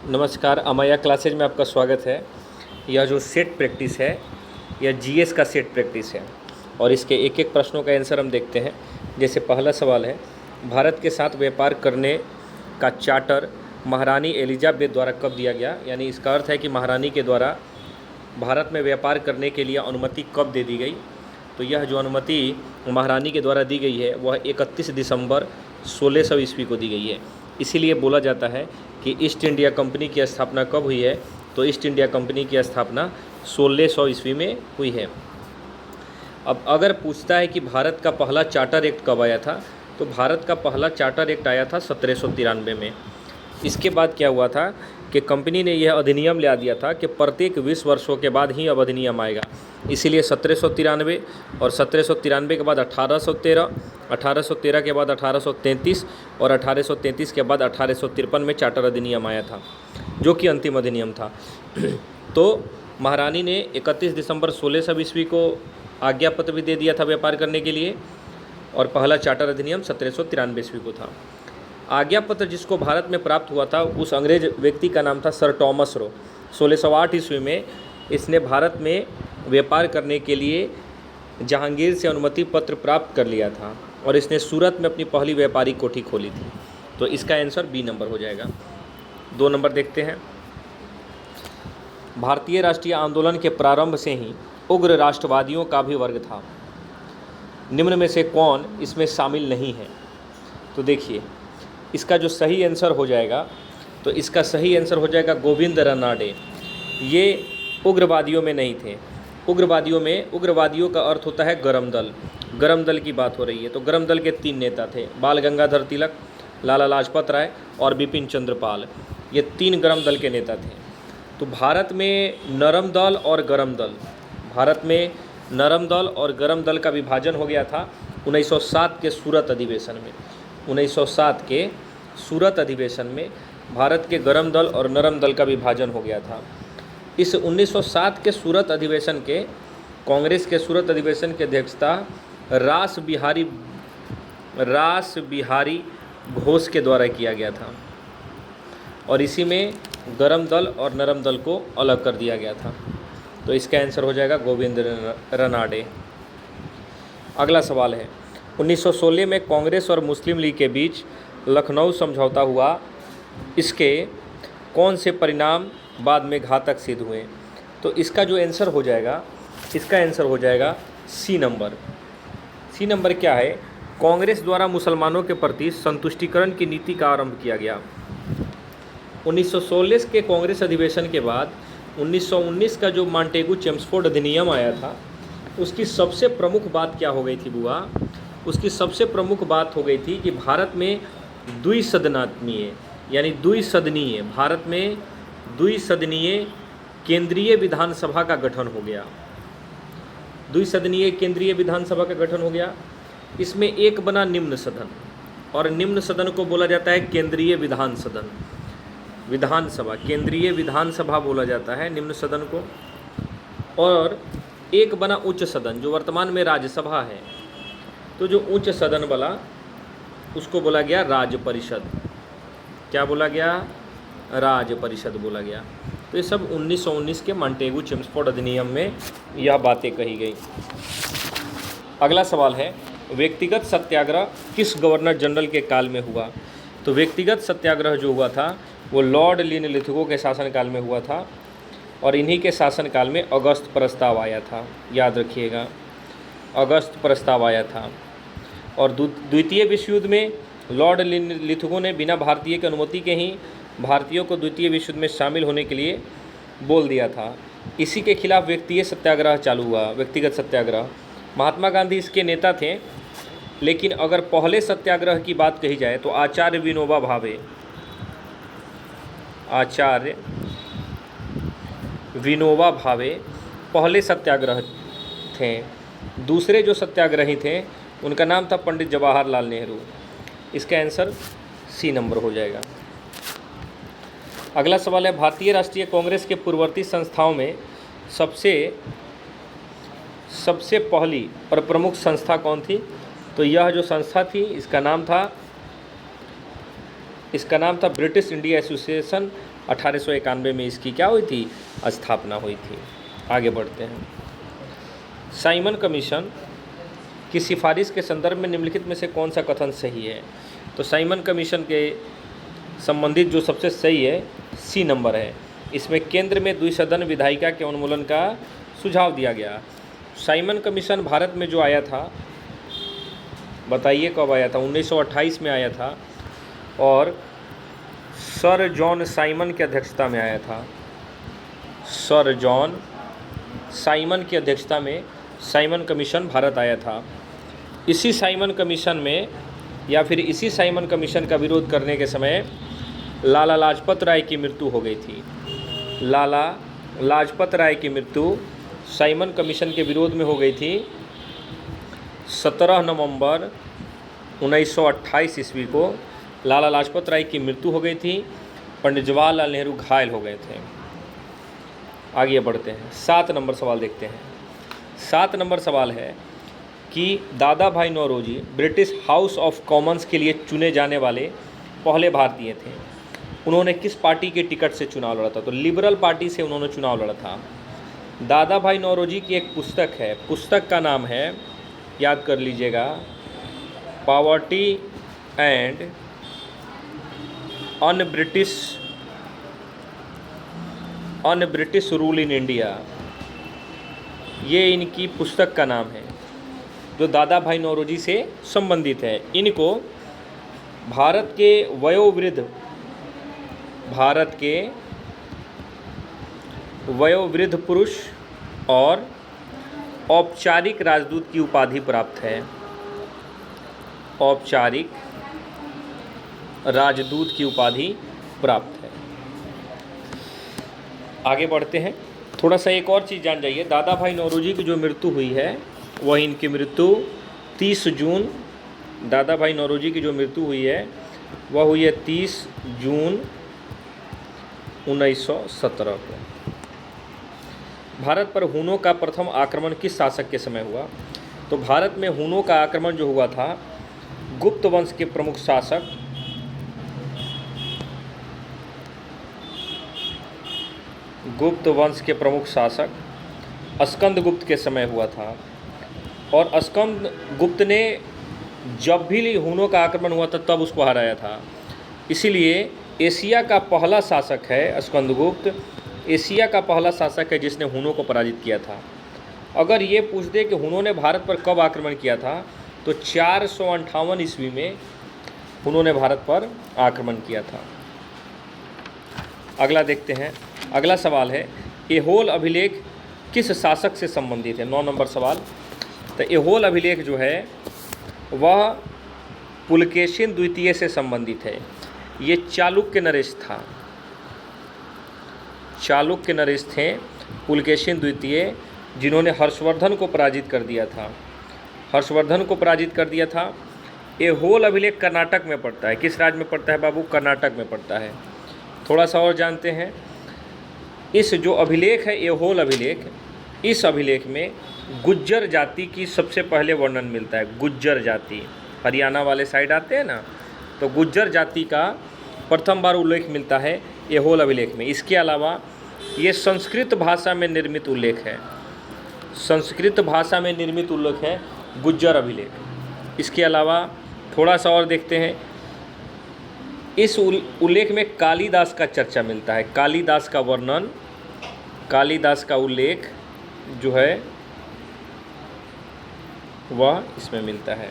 नमस्कार, अमाया क्लासेज में आपका स्वागत है। यह जो सेट प्रैक्टिस है यह जीएस का सेट प्रैक्टिस है और इसके एक एक प्रश्नों का आंसर हम देखते हैं। जैसे पहला सवाल है, भारत के साथ व्यापार करने का चार्टर महारानी एलिजाबेथ द्वारा कब दिया गया। यानी इसका अर्थ है कि महारानी के द्वारा भारत में व्यापार करने के लिए अनुमति कब दे दी गई। तो यह जो अनुमति महारानी के द्वारा दी गई है वह 31 दिसंबर 1600 ईस्वी को दी गई है। इसीलिए बोला जाता है कि ईस्ट इंडिया कंपनी की स्थापना कब हुई है। तो ईस्ट इंडिया कंपनी की स्थापना 1600 ईस्वी में हुई है। अब अगर पूछता है कि भारत का पहला चार्टर एक्ट कब आया था, तो भारत का पहला चार्टर एक्ट आया था 1793 में। इसके बाद क्या हुआ था कि कंपनी ने यह अधिनियम ला दिया था कि प्रत्येक 20 वर्षों के बाद ही अब अधिनियम आएगा। इसीलिए 1793 और 1793 के बाद 1813, 1813 के बाद 1833 और 1833 के बाद 1853 में चार्टर अधिनियम आया था, जो कि अंतिम अधिनियम था। तो महारानी ने 31 दिसंबर 1600 ईस्वी को आज्ञा पत्र भी दे दिया था व्यापार करने के लिए, और पहला चार्टर अधिनियम 1793 ईस्वी को था। आज्ञा पत्र जिसको भारत में प्राप्त हुआ था उस अंग्रेज व्यक्ति का नाम था सर टॉमस रो। 1608 ईस्वी में इसने भारत में व्यापार करने के लिए जहांगीर से अनुमति पत्र प्राप्त कर लिया था और इसने सूरत में अपनी पहली व्यापारिक कोठी खोली थी। तो इसका आंसर बी नंबर हो जाएगा। 2 नंबर देखते हैं। भारतीय राष्ट्रीय आंदोलन के प्रारंभ से ही उग्र राष्ट्रवादियों का भी वर्ग था। निम्न में से कौन इसमें शामिल नहीं है। तो देखिए, इसका जो सही आंसर हो जाएगा, तो इसका सही आंसर हो जाएगा गोविंद रनाडे। ये उग्रवादियों में नहीं थे। उग्रवादियों का अर्थ होता है गरम दल। गरम दल की बात हो रही है। तो गरम दल के 3 नेता थे, बाल गंगाधर तिलक, लाला लाजपत राय और बिपिन चंद्र पाल। ये 3 गरम दल के नेता थे। तो भारत में नरम दल और गरम दल, भारत में नरम दल और गरम दल का विभाजन हो गया था 1907 के सूरत अधिवेशन में। 1907 के सूरत अधिवेशन में भारत के गरम दल और नरम दल का विभाजन हो गया था। इस 1907 के सूरत अधिवेशन के, कांग्रेस के सूरत अधिवेशन की अध्यक्षता रास बिहारी घोष के द्वारा किया गया था और इसी में गरम दल और नरम दल को अलग कर दिया गया था। तो इसका आंसर हो जाएगा गोविंद रनाडे। अगला सवाल है, 1916 में कांग्रेस और मुस्लिम लीग के बीच लखनऊ समझौता हुआ। इसके कौन से परिणाम बाद में घातक सिद्ध हुए। तो इसका जो आंसर हो जाएगा, इसका आंसर हो जाएगा सी नंबर। सी नंबर क्या है? कांग्रेस द्वारा मुसलमानों के प्रति संतुष्टिकरण की नीति का आरंभ किया गया। 1916 के कांग्रेस अधिवेशन के बाद 1919 का जो मॉन्टेगू चेम्सफोर्ड अधिनियम आया था, उसकी सबसे प्रमुख बात क्या हो गई थी बुआ? उसकी सबसे प्रमुख बात हो गई थी कि भारत में द्विसदनात्मीय यानी द्विसदनीय, भारत में द्विसदनीय केंद्रीय विधानसभा का गठन हो गया। द्विसदनीय केंद्रीय विधानसभा का गठन हो गया। इसमें एक बना निम्न सदन, और निम्न सदन को बोला जाता है केंद्रीय विधान सदन। विधानसभा, केंद्रीय विधानसभा बोला जाता है निम्न सदन को। और एक बना उच्च सदन, जो वर्तमान में राज्यसभा है। तो जो उच्च सदन वाला, उसको बोला गया राज्य परिषद। क्या बोला गया? राज्य परिषद बोला गया। तो ये सब 1919 के मॉन्टेगू चेम्सफोर्ड अधिनियम में यह बातें कही गई। अगला सवाल है, व्यक्तिगत सत्याग्रह किस गवर्नर जनरल के काल में हुआ। तो व्यक्तिगत सत्याग्रह जो हुआ था वो लॉर्ड लिनलिथगो के शासनकाल में हुआ था और इन्हीं के शासनकाल में अगस्त प्रस्ताव आया था। याद रखिएगा, अगस्त प्रस्ताव आया था। और द्वितीय विश्व युद्ध में लॉर्ड लिनलिथगो ने बिना भारतीय की अनुमति के ही भारतीयों को द्वितीय विश्व युद्ध में शामिल होने के लिए बोल दिया था। इसी के खिलाफ व्यक्तिगत सत्याग्रह चालू हुआ, व्यक्तिगत सत्याग्रह। महात्मा गांधी इसके नेता थे, लेकिन अगर पहले सत्याग्रह की बात कही जाए तो आचार्य विनोबा भावे, आचार्य विनोबा भावे पहले सत्याग्रह थे। दूसरे जो सत्याग्रही थे उनका नाम था पंडित जवाहरलाल नेहरू। इसका आंसर सी नंबर हो जाएगा। अगला सवाल है, भारतीय राष्ट्रीय कांग्रेस के पूर्ववर्ती संस्थाओं में सबसे पहली और प्रमुख संस्था कौन थी। तो यह जो संस्था थी इसका नाम था इसका नाम था ब्रिटिश इंडिया एसोसिएशन। 1891 में इसकी क्या हुई थी, स्थापना हुई थी। आगे बढ़ते हैं। साइमन कमीशन की सिफारिश के संदर्भ में निम्नलिखित में से कौन सा कथन सही है। तो साइमन कमीशन के संबंधित जो सबसे सही है सी नंबर है। इसमें केंद्र में द्विसदन विधायिका के उन्मूलन का सुझाव दिया गया। साइमन कमीशन भारत में जो आया था, बताइए कब आया था, 1928 में आया था और सर जॉन साइमन की अध्यक्षता में आया था। सर जॉन साइमन की अध्यक्षता में साइमन कमीशन भारत आया था। इसी साइमन कमीशन में या फिर इसी साइमन कमीशन का विरोध करने के समय लाला लाजपत राय की मृत्यु हो गई थी। लाला लाजपत राय की मृत्यु साइमन कमीशन के विरोध में हो गई थी। 17 नवंबर 1928 ईस्वी को लाला लाजपत राय की मृत्यु हो गई थी। पंडित जवाहरलाल नेहरू घायल हो गए थे। आगे बढ़ते हैं, 7 नंबर सवाल देखते हैं। 7 नंबर सवाल है कि Dadabhai Naoroji British House of Commons के लिए चुने जाने वाले पहले भारतीय थे। उन्होंने किस पार्टी के टिकट से चुनाव लड़ा था। तो लिबरल पार्टी से उन्होंने चुनाव लड़ा था। दादा भाई नौरोजी की एक पुस्तक है, पुस्तक का नाम है, याद कर लीजिएगा, poverty and un British rule in India. ये इनकी पुस्तक का नाम है जो दादा भाई नौरोजी से संबंधित है। इनको भारत के वयोवृद्ध पुरुष और औपचारिक राजदूत की उपाधि प्राप्त है। औपचारिक राजदूत की उपाधि प्राप्त है। आगे बढ़ते हैं, थोड़ा सा एक और चीज़ जान जाइए। दादा भाई नौरोजी की जो मृत्यु हुई है वह इनकी मृत्यु 30 जून, दादा भाई नौरोजी की जो मृत्यु हुई है वह हुई है 30 जून 1917 को। भारत पर हुनों का प्रथम आक्रमण किस शासक के समय हुआ। तो भारत में हुनों का आक्रमण जो हुआ था गुप्त वंश के प्रमुख शासक स्कंदगुप्त के समय हुआ था। और स्कंदगुप्त ने जब भी हुनों का आक्रमण हुआ था तब उसको हराया था। इसीलिए एशिया का पहला शासक है स्कंदगुप्त, एशिया का पहला शासक है जिसने हुनों को पराजित किया था। अगर ये पूछ दे कि हुनों ने भारत पर कब आक्रमण किया था तो 458 ईस्वी में हुनों ने भारत पर आक्रमण किया था। अगला देखते हैं, अगला सवाल है ऐहोल अभिलेख किस शासक से संबंधित है। 9 नंबर सवाल। तो ऐहोल अभिलेख जो है वह पुलकेशिन द्वितीय से संबंधित है। ये चालुक्य नरेश था, चालुक्य नरेश थे पुलकेशिन द्वितीय, जिन्होंने हर्षवर्धन को पराजित कर दिया था। हर्षवर्धन को पराजित कर दिया था। ऐहोल अभिलेख कर्नाटक में पड़ता है। किस राज्य में पड़ता है बाबू? कर्नाटक में पड़ता है। थोड़ा सा और जानते हैं, इस जो अभिलेख है ऐहोल अभिलेख, इस अभिलेख में गुज्जर जाति की सबसे पहले वर्णन मिलता है। गुज्जर जाति, हरियाणा वाले साइड आते हैं ना, तो गुज्जर जाति का प्रथम बार उल्लेख मिलता है ऐहोल अभिलेख में। इसके अलावा ये संस्कृत भाषा में निर्मित उल्लेख है, संस्कृत भाषा में निर्मित उल्लेख है गुज्जर अभिलेख। इसके अलावा थोड़ा सा और देखते हैं, इस उल्लेख में कालिदास का चर्चा मिलता है। कालिदास का वर्णन, कालिदास का उल्लेख जो है वह इसमें मिलता है।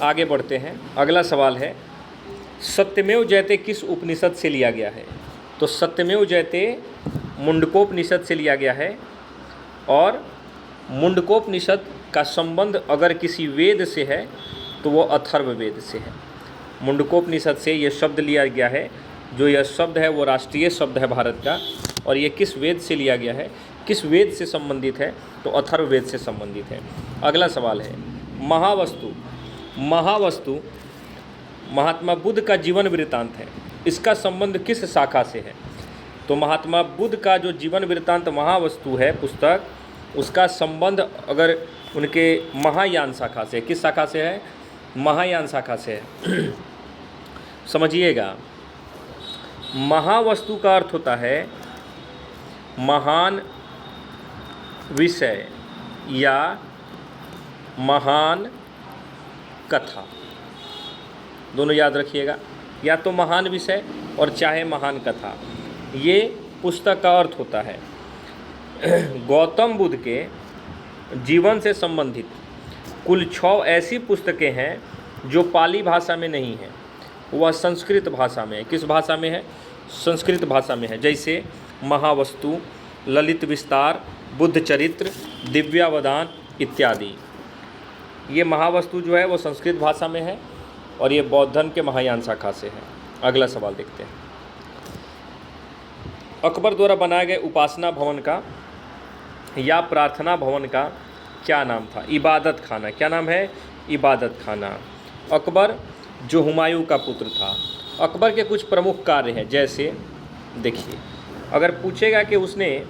आगे बढ़ते हैं, अगला सवाल है सत्यमेव जयते किस उपनिषद से लिया गया है। तो सत्यमेव जयते मुंडकोपनिषद से लिया गया है। और मुंडकोपनिषद का संबंध अगर किसी वेद से है तो वो अथर्ववेद से है। मुंडकोपनिषद से ये शब्द लिया गया है। जो यह शब्द है वो राष्ट्रीय शब्द है भारत का। और ये किस वेद से लिया गया है, किस वेद से संबंधित है? तो अथर्ववेद से संबंधित है। अगला सवाल है महावस्तु। महावस्तु महात्मा बुद्ध का जीवन वृत्तांत है, इसका संबंध किस शाखा से है? तो महात्मा बुद्ध का जो जीवन वृत्तांत महावस्तु है पुस्तक, उसका संबंध अगर उनके महायान शाखा से, किस शाखा से है? महायान शाखा से है। समझिएगा, महावस्तु का अर्थ होता है महान विषय या महान कथा। दोनों याद रखिएगा, या तो महान विषय और चाहे महान कथा, ये पुस्तक का अर्थ होता है। गौतम बुद्ध के जीवन से संबंधित कुल 6 ऐसी पुस्तकें हैं जो पाली भाषा में नहीं है, वह संस्कृत भाषा में है। किस भाषा में है? संस्कृत भाषा में है। जैसे महावस्तु, ललित विस्तार, बुद्ध चरित्र, दिव्यावदान इत्यादि। ये महावस्तु जो है वो संस्कृत भाषा में है और ये बौद्ध धर्म के महायान शाखा से है। अगला सवाल देखते हैं। अकबर द्वारा बनाए गए उपासना भवन का या प्रार्थना भवन का क्या नाम था? इबादत खाना। क्या नाम है? इबादत खाना। अकबर जो हुमायूं का पुत्र था, अकबर के कुछ प्रमुख कार्य हैं। जैसे देखिए, अगर पूछेगा कि उसने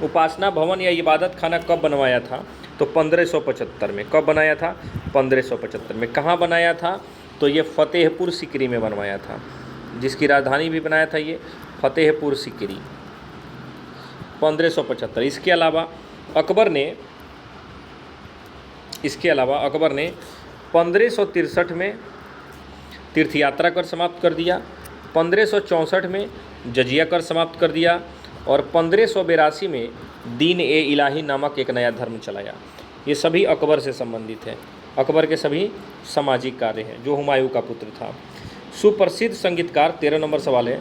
उपासना भवन या इबादत खाना कब बनवाया था, तो 1575 में। कब बनाया था? 1575 में। कहाँ बनाया था? तो ये फतेहपुर सीकरी में बनवाया था, जिसकी राजधानी भी बनाया था ये फतेहपुर सीकरी, 1575। इसके अलावा अकबर ने 1563 में तीर्थ यात्रा कर समाप्त कर दिया, 1564 में जजिया कर समाप्त कर दिया और 1582 में दीन ए इलाही नामक एक नया धर्म चलाया। ये सभी अकबर से संबंधित है। अकबर के सभी सामाजिक कार्य हैं, जो हुमायूं का पुत्र था। सुप्रसिद्ध संगीतकार, 13 नंबर सवाल है।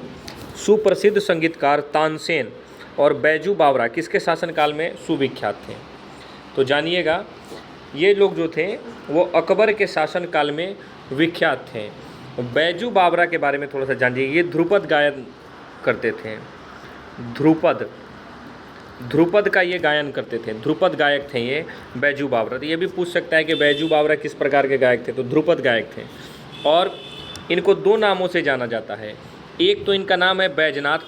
सुप्रसिद्ध संगीतकार तानसेन और बैजू बावरा किसके शासनकाल में सुविख्यात थे? तो जानिएगा, ये लोग जो थे वो अकबर के शासनकाल में विख्यात थे। बैजू बावरा के बारे में थोड़ा सा जानिए। ये ध्रुपद गायन करते थे। ध्रुपद का ये गायन करते थे। ध्रुपद गायक थे ये बैजू बावरा। तो ये भी पूछ सकता है कि बैजू बावरा किस प्रकार के गायक थे, तो ध्रुपद गायक थे। और इनको 2 नामों से जाना जाता है। एक तो इनका नाम है बैजनाथ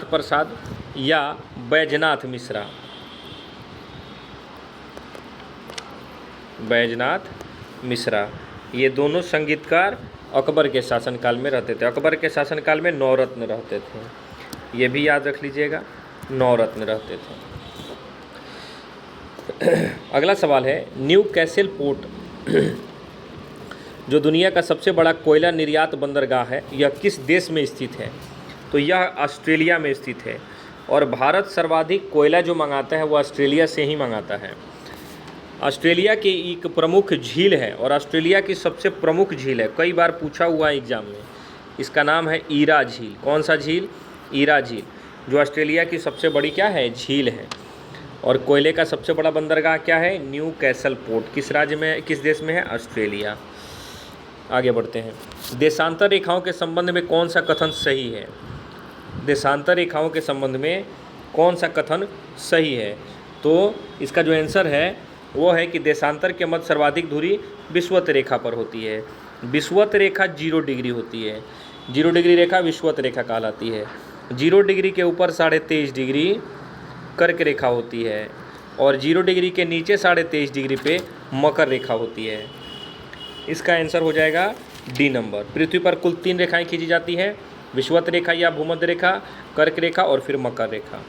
प्रसाद या बैजनाथ मिश्रा। बैजनाथ मिश्रा, ये दोनों संगीतकार अकबर के शासनकाल में रहते थे। अकबर के शासनकाल में 9 रत्न रहते थे। ये भी याद रख लीजिएगा, 9 रत्न रहते थे। अगला सवाल है, न्यू कैसल पोर्ट जो दुनिया का सबसे बड़ा कोयला निर्यात बंदरगाह है, यह किस देश में स्थित है? तो यह ऑस्ट्रेलिया में स्थित है। और भारत सर्वाधिक कोयला जो मंगाता है वो ऑस्ट्रेलिया से ही मंगाता है। ऑस्ट्रेलिया की एक प्रमुख झील है और ऑस्ट्रेलिया की सबसे प्रमुख झील है, कई बार पूछा हुआ है एग्जाम में। इसका नाम है ईरा झील। कौन सा झील? ईरा झील, जो ऑस्ट्रेलिया की सबसे बड़ी क्या है? झील है। और कोयले का सबसे बड़ा बंदरगाह क्या है? New castle port. किस राज्य में, किस देश में है? ऑस्ट्रेलिया। आगे बढ़ते हैं। देशांतर रेखाओं के संबंध में कौन सा कथन सही है? देशांतर रेखाओं के संबंध में कौन सा कथन सही है? तो इसका जो आंसर है वो है कि देशांतर के मध्य सर्वाधिक दूरी विषुवत रेखा पर होती है। विषुवत रेखा 0 डिग्री होती है। 0 डिग्री रेखा विषुवत रेखा कहलाती है। 0 डिग्री के ऊपर 23.5 डिग्री कर्क रेखा होती है और 0 डिग्री के नीचे 23.5 डिग्री पे मकर रेखा होती है। इसका आंसर हो जाएगा डी नंबर। पृथ्वी पर कुल 3 रेखाएं खींची जाती हैं, विषुवत रेखा या भूमध्य रेखा, कर्क रेखा और फिर मकर रेखा।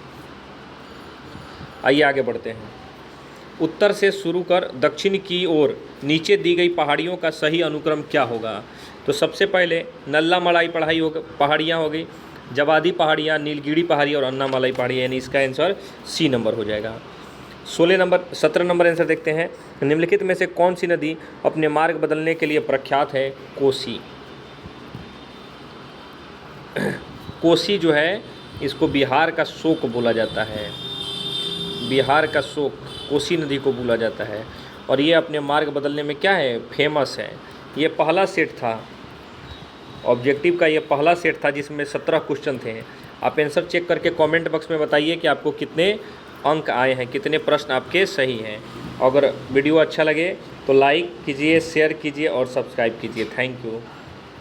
आइए आगे बढ़ते हैं। उत्तर से शुरू कर दक्षिण की ओर नीचे दी गई पहाड़ियों का सही अनुक्रम क्या होगा? तो सबसे पहले नल्लामलाई पहाड़ियाँ हो गई, जवादी पहाड़ियाँ, नीलगिरी पहाड़ी और अन्नामलाई पहाड़ियाँ, यानी इसका आंसर सी नंबर हो जाएगा। 17 नंबर आंसर देखते हैं। निम्नलिखित में से कौन सी नदी अपने मार्ग बदलने के लिए प्रख्यात है? कोसी। कोसी जो है इसको बिहार का शोक बोला जाता है। बिहार का शोक कोसी नदी को बोला जाता है और ये अपने मार्ग बदलने में क्या है? फेमस है। ये पहला सेट था ऑब्जेक्टिव का, ये पहला सेट था जिसमें 17 क्वेश्चन थे। आप आंसर चेक करके कमेंट बॉक्स में बताइए कि आपको कितने अंक आए हैं, कितने प्रश्न आपके सही हैं। अगर वीडियो अच्छा लगे तो लाइक कीजिए, शेयर कीजिए और सब्सक्राइब कीजिए। Thank you.